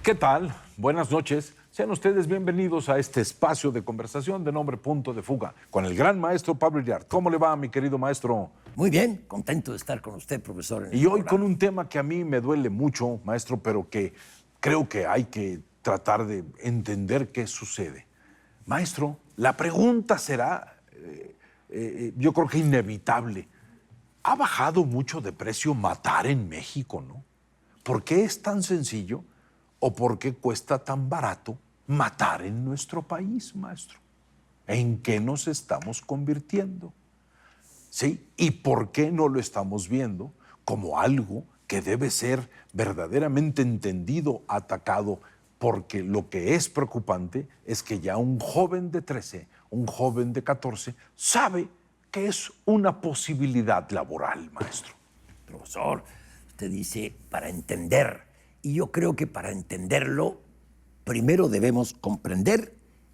¿Qué tal? Buenas noches. Sean ustedes bienvenidos a este espacio de conversación de nombre Punto de Fuga con el gran maestro Pablo Iriart. ¿Cómo le va, mi querido maestro? Muy bien, contento de estar con usted, profesor. Y hoy con un tema que a mí me duele mucho, maestro, pero que creo que hay que tratar de entender qué sucede. Maestro, la pregunta será, yo creo que inevitable. ¿Ha bajado mucho de precio matar en México, no? ¿Por qué es tan sencillo o por qué cuesta tan barato matar en nuestro país, maestro? ¿En qué nos estamos convirtiendo? ¿Sí? ¿Y por qué no lo estamos viendo como algo que debe ser verdaderamente entendido, atacado? Porque lo que es preocupante es que ya un joven de 13, un joven de 14, sabe que es una posibilidad laboral, maestro. Profesor, usted dice para entender. Y yo creo que para entenderlo, primero debemos comprender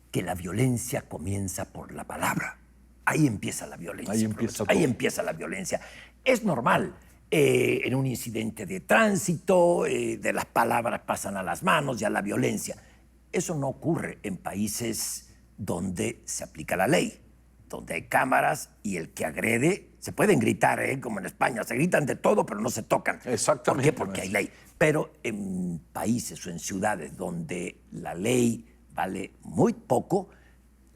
que la violencia comienza por la palabra. Ahí empieza la violencia. Ahí empieza todo. Ahí empieza la violencia. Es normal. En un incidente de tránsito, de las palabras pasan a las manos y a la violencia. Eso no ocurre en países donde se aplica la ley, donde hay cámaras y el que agrede, se pueden gritar, como en España, se gritan de todo, pero no se tocan. Exactamente. ¿Por qué? Porque hay ley. Pero en países o en ciudades donde la ley vale muy poco,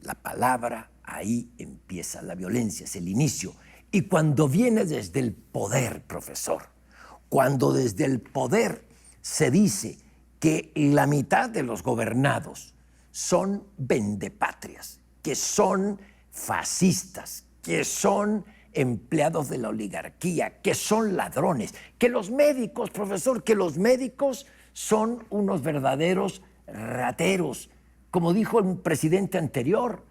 la palabra, ahí empieza la violencia, es el inicio. Y cuando viene desde el poder, profesor, cuando desde el poder se dice que la mitad de los gobernados son vendepatrias, que son fascistas, que son empleados de la oligarquía, que son ladrones, que los médicos, profesor, que los médicos son unos verdaderos rateros. Como dijo un presidente anterior,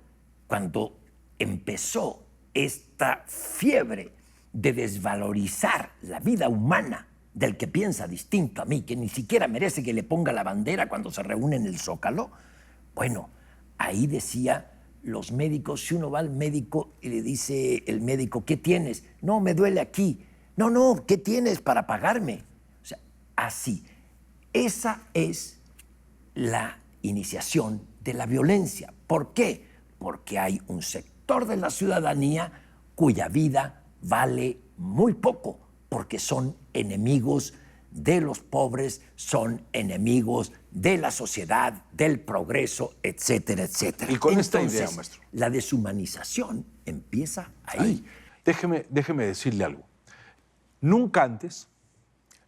cuando empezó esta fiebre de desvalorizar la vida humana del que piensa distinto a mí, que ni siquiera merece que le ponga la bandera cuando se reúne en el Zócalo, bueno, ahí decía, los médicos, si uno va al médico y le dice el médico, ¿qué tienes? No, me duele aquí. No, ¿qué tienes para pagarme? O sea, así. Esa es la iniciación de la violencia. ¿Por qué? Porque hay un sector de la ciudadanía cuya vida vale muy poco, porque son enemigos de los pobres, son enemigos de la sociedad, del progreso, etcétera, etcétera. Y con Entonces, esta idea, maestro, la deshumanización empieza ahí. Déjeme decirle algo. Nunca antes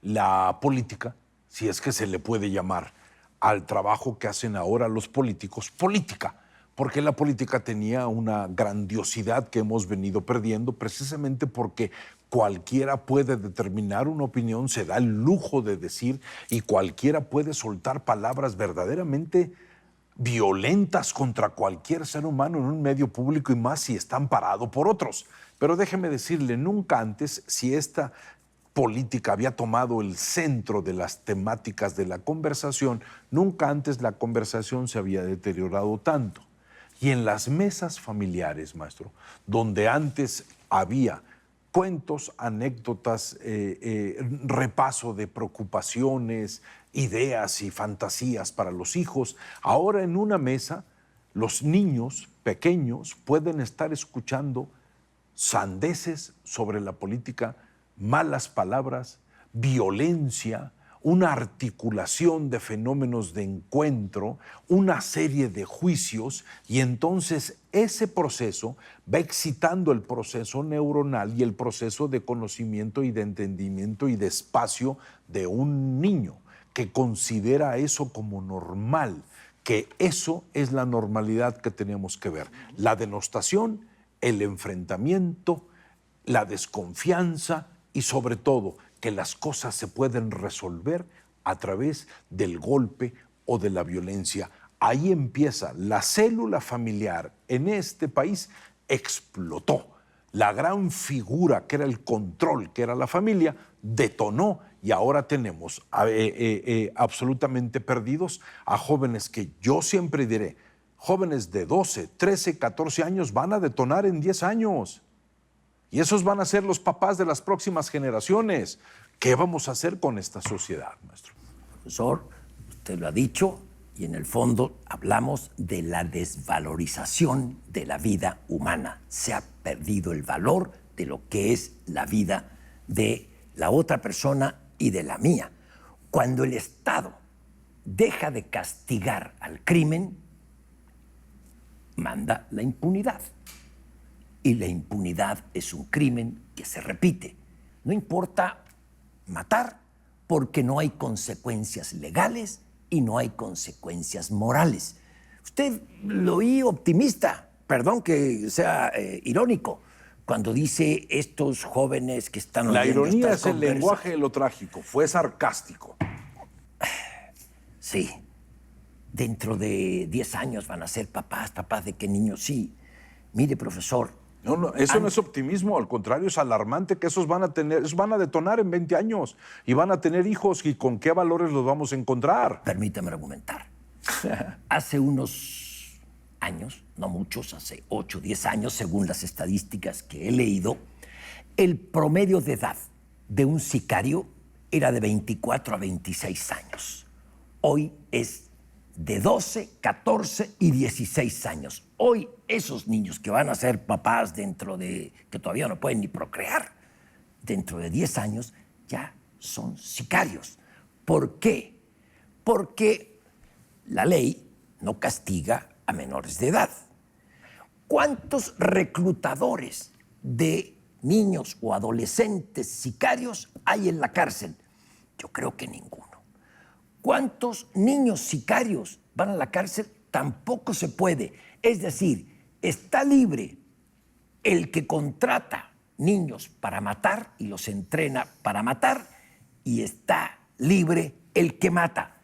la política, si es que se le puede llamar al trabajo que hacen ahora los políticos, política, porque la política tenía una grandiosidad que hemos venido perdiendo precisamente porque cualquiera puede determinar una opinión, se da el lujo de decir y cualquiera puede soltar palabras verdaderamente violentas contra cualquier ser humano en un medio público y más si está amparado por otros. Pero déjeme decirle, nunca antes, si esta política había tomado el centro de las temáticas de la conversación, nunca antes la conversación se había deteriorado tanto. Y en las mesas familiares, maestro, donde antes había cuentos, anécdotas, repaso de preocupaciones, ideas y fantasías para los hijos, ahora en una mesa los niños pequeños pueden estar escuchando sandeces sobre la política, malas palabras, violencia, una articulación de fenómenos de encuentro, una serie de juicios, y entonces ese proceso va excitando el proceso neuronal y el proceso de conocimiento y de entendimiento y de espacio de un niño que considera eso como normal, que eso es la normalidad que tenemos que ver. La denostación, el enfrentamiento, la desconfianza y sobre todo que las cosas se pueden resolver a través del golpe o de la violencia. Ahí empieza la célula familiar en este país, explotó. La gran figura que era el control, que era la familia, detonó y ahora tenemos absolutamente perdidos a jóvenes que yo siempre diré, jóvenes de 12, 13, 14 años van a detonar en 10 años. Y esos van a ser los papás de las próximas generaciones. ¿Qué vamos a hacer con esta sociedad, maestro? Profesor, usted lo ha dicho, y en el fondo hablamos de la desvalorización de la vida humana. Se ha perdido el valor de lo que es la vida de la otra persona y de la mía. Cuando el Estado deja de castigar al crimen, manda la impunidad. Y la impunidad es un crimen que se repite. No importa matar, porque no hay consecuencias legales y no hay consecuencias morales. Usted lo oí optimista, perdón que sea irónico, cuando dice estos jóvenes que están La oyendo ironía estas es el conversas. lenguaje de lo trágico, fue sarcástico. Sí, dentro de 10 años van a ser papás de qué niños, sí. Mire, profesor. No, eso no es optimismo, al contrario, es alarmante que esos van a detonar en 20 años y van a tener hijos, y con qué valores los vamos a encontrar. Permítame argumentar. Hace unos años, no muchos, hace 8 o 10 años, según las estadísticas que he leído, el promedio de edad de un sicario era de 24 a 26 años. Hoy es de 12, 14 y 16 años. Hoy esos niños que van a ser papás que todavía no pueden ni procrear, dentro de 10 años ya son sicarios. ¿Por qué? Porque la ley no castiga a menores de edad. ¿Cuántos reclutadores de niños o adolescentes sicarios hay en la cárcel? Yo creo que ninguno. ¿Cuántos niños sicarios van a la cárcel? Tampoco se puede. Es decir, está libre el que contrata niños para matar y los entrena para matar, y está libre el que mata.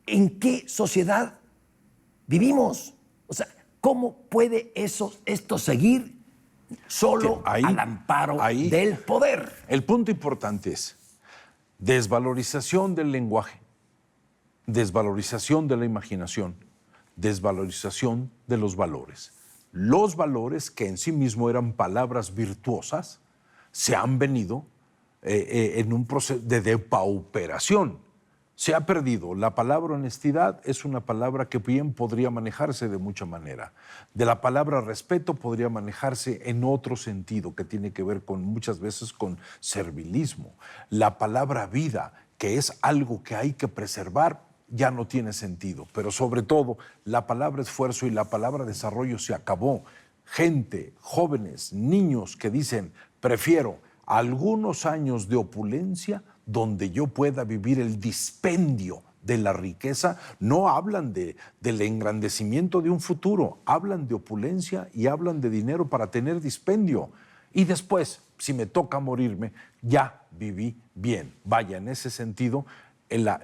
¿En qué sociedad vivimos? O sea, ¿cómo puede esto seguir solo al amparo del poder? El punto importante es desvalorización del lenguaje, desvalorización de la imaginación, desvalorización de los valores. Los valores, que en sí mismos eran palabras virtuosas, se han venido en un proceso de depauperación. Se ha perdido. La palabra honestidad es una palabra que bien podría manejarse de mucha manera. De la palabra respeto podría manejarse en otro sentido, que tiene que ver muchas veces con servilismo. La palabra vida, que es algo que hay que preservar, ya no tiene sentido. Pero sobre todo, la palabra esfuerzo y la palabra desarrollo se acabó. Gente, jóvenes, niños que dicen, prefiero algunos años de opulencia donde yo pueda vivir el dispendio de la riqueza. No hablan del engrandecimiento de un futuro, hablan de opulencia y hablan de dinero para tener dispendio. Y después, si me toca morirme, ya viví bien. Vaya, en ese sentido,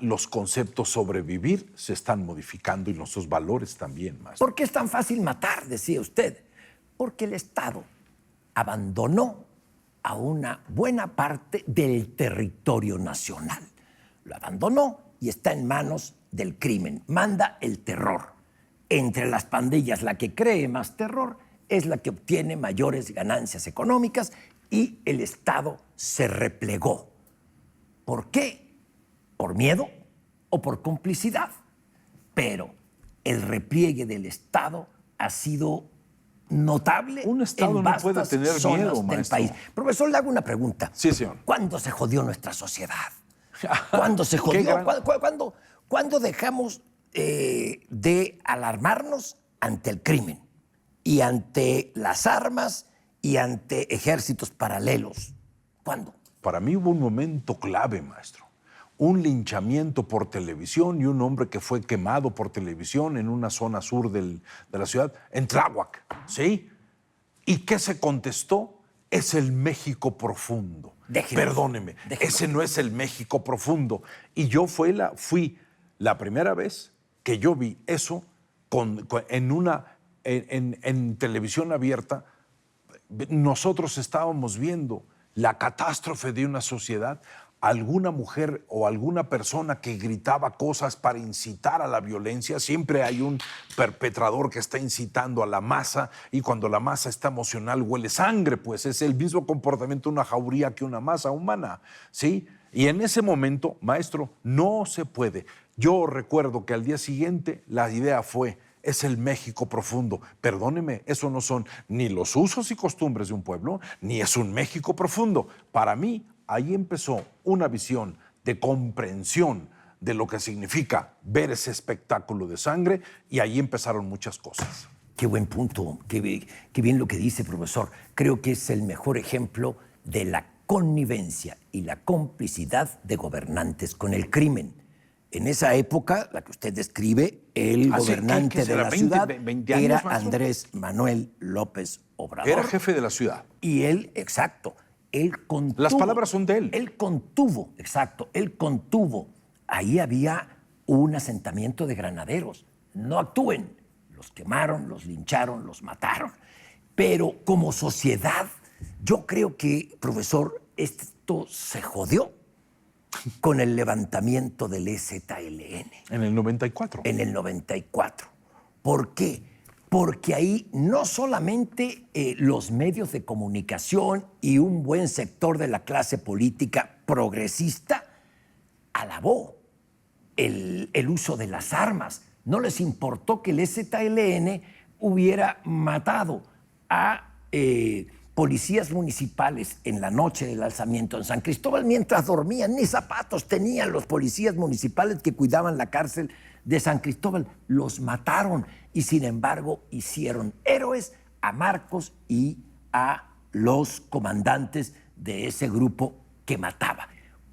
los conceptos sobre vivir se están modificando, y nuestros valores también, maestro. ¿Por qué es tan fácil matar, decía usted? Porque el Estado abandonó a una buena parte del territorio nacional. Lo abandonó y está en manos del crimen. Manda el terror. Entre las pandillas, la que cree más terror es la que obtiene mayores ganancias económicas, y el Estado se replegó. ¿Por qué? ¿Por miedo o por complicidad? Pero el repliegue del Estado ha sido notable. Un Estado en no puede tener zonas miedo, del maestro. país. Profesor, le hago una pregunta. Sí, señor. ¿Cuándo se jodió nuestra sociedad? ¿Cuándo se jodió? ¿Cuándo dejamos de alarmarnos ante el crimen y ante las armas y ante ejércitos paralelos? ¿Cuándo? Para mí hubo un momento clave, maestro. Un linchamiento por televisión y un hombre que fue quemado por televisión en una zona sur de la ciudad, en Tláhuac, ¿sí? ¿Y qué se contestó? Es el México profundo. Perdóneme, ese no es el México profundo. Y yo fui la primera vez que yo vi eso en televisión abierta. Nosotros estábamos viendo la catástrofe de una sociedad. Alguna mujer o alguna persona que gritaba cosas para incitar a la violencia. Siempre hay un perpetrador que está incitando a la masa, y cuando la masa está emocional huele sangre, pues es el mismo comportamiento de una jauría que una masa humana, ¿sí? Y en ese momento, maestro, no se puede. Yo recuerdo que al día siguiente la idea fue, es el México profundo. Perdóneme, eso no son ni los usos y costumbres de un pueblo, ni es un México profundo. Para mí, ahí empezó una visión de comprensión de lo que significa ver ese espectáculo de sangre, y ahí empezaron muchas cosas. Qué buen punto, qué bien lo que dice, profesor. Creo que es el mejor ejemplo de la connivencia y la complicidad de gobernantes con el crimen. En esa época, la que usted describe, el gobernante de la ciudad 20 años, era maestro. Andrés Manuel López Obrador. Era jefe de la ciudad. Y él, exacto, él contuvo. Las palabras son de él. Él contuvo, exacto, él contuvo. Ahí había un asentamiento de granaderos. No actúen. Los quemaron, los lincharon, los mataron. Pero como sociedad, yo creo que, profesor, esto se jodió con el levantamiento del EZLN. En el 94. En el 94. ¿Por qué? Porque ahí no solamente los medios de comunicación y un buen sector de la clase política progresista alabó el uso de las armas. No les importó que el EZLN hubiera matado a policías municipales en la noche del alzamiento en San Cristóbal mientras dormían. Ni zapatos tenían los policías municipales que cuidaban la cárcel de San Cristóbal. Los mataron y, sin embargo, hicieron héroes a Marcos y a los comandantes de ese grupo que mataba.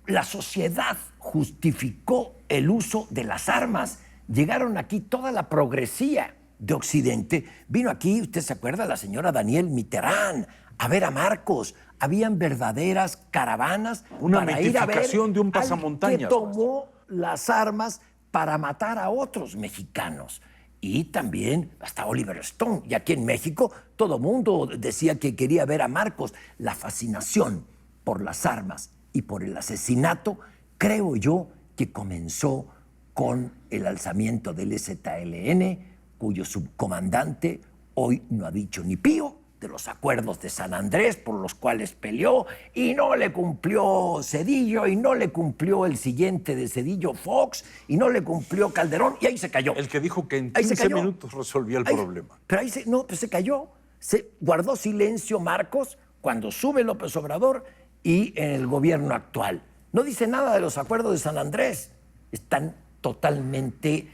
La sociedad justificó el uso de las armas. Llegaron aquí toda la progresía de Occidente. Vino aquí, usted se acuerda, la señora Danielle Mitterrand a ver a Marcos. Habían verdaderas caravanas Una para ir a ver mitificación de un pasamontañas, que tomó las armas para matar a otros mexicanos. Y también hasta Oliver Stone. Y aquí en México todo mundo decía que quería ver a Marcos. La fascinación por las armas y por el asesinato, creo yo que comenzó con el alzamiento del EZLN, cuyo subcomandante hoy no ha dicho ni pío de los acuerdos de San Andrés por los cuales peleó, y no le cumplió Zedillo, y no le cumplió el siguiente de Zedillo, Fox, y no le cumplió Calderón, y ahí se cayó. El que dijo que en Ahí se 15 cayó. minutos resolvía el problema. Pero ahí se cayó. Se guardó silencio Marcos cuando sube López Obrador y en el gobierno actual. No dice nada de los acuerdos de San Andrés. Están totalmente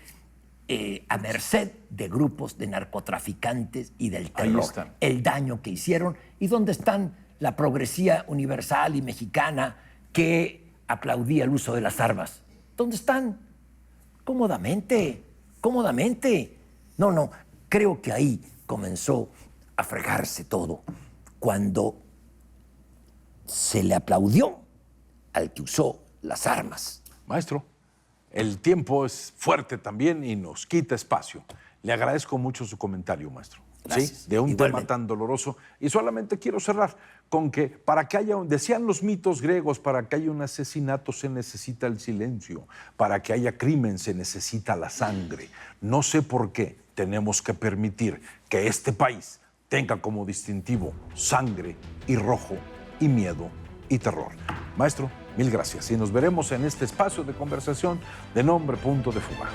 a merced de grupos de narcotraficantes y del terror. Ahí están. El daño que hicieron. ¿Y dónde están la progresía universal y mexicana que aplaudía el uso de las armas? ¿Dónde están? Cómodamente, cómodamente. No, creo que ahí comenzó a fregarse todo cuando se le aplaudió al que usó las armas. Maestro, el tiempo es fuerte también y nos quita espacio. Le agradezco mucho su comentario, maestro. Gracias. ¿Sí? De un Igualmente. tema tan doloroso. Y solamente quiero cerrar con que para que haya, decían los mitos griegos, para que haya un asesinato se necesita el silencio, para que haya crimen se necesita la sangre. No sé por qué tenemos que permitir que este país tenga como distintivo sangre y rojo y miedo y terror. Maestro, mil gracias y nos veremos en este espacio de conversación de Nombre Punto de Fuga.